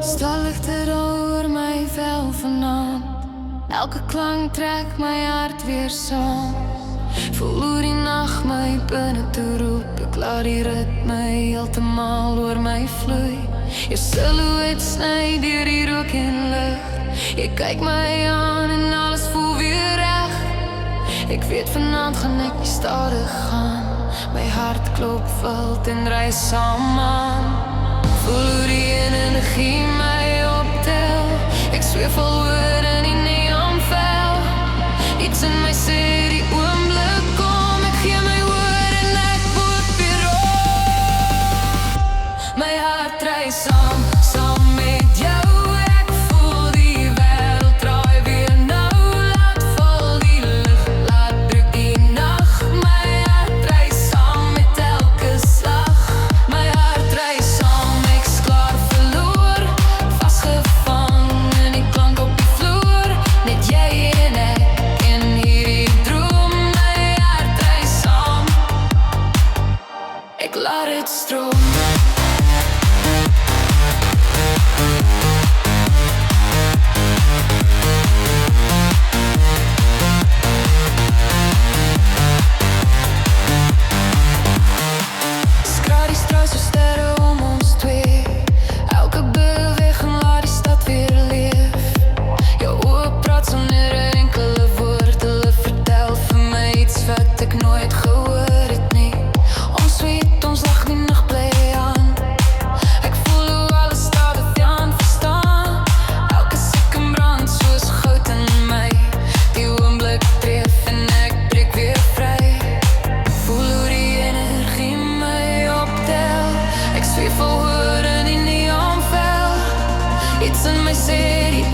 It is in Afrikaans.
Stalligte oor my vel vanaand. Elke klank trek my hart weer saam. Voel hoe die nacht my binne toe roep. Ek laat die ritme heeltemal oor my vloei. Jou silhouet sny deur die rook en lig. Jy kyk my aan en alles voel weer reg. Ek weet vanaand gaan ek nie stadig gaan. My hart klop wild en reis saam aan. Voel hoe die energie my optel. Ek zweef al oor in die neonvel. Iets in my sê die oomblik kom. Ek gee my woord en ek word weer op. My hart reis saam, saam met jou. Ek voel die wêreld draai weer nou. Laat val die lig, laat druk die nag. My hart reis saam met elke slag. My hart reis saam, ek's klaar verloor. Vasgevang in die klank op die vloer. Net jy en ek in hierdie droom. My hart reis saam, ek laat dit stroom. Skraai die straat so sterre om ons twee. Elke beweging laat die stad weer leef. Jou oë praat sonder 'n enkele woord. Hulle vertel vir my iets wat ek nooit gehoor het nie. Ons weet, ons lag die nag bly aan. Ek voel hoe alles stadig aan verstaan. Elke sekken brand soos goud in my. Die oomblik tref en ek breek weer vry. Voel hoe die energie my optel. Ek zweef al oor in die neonvel. Iets in my sê die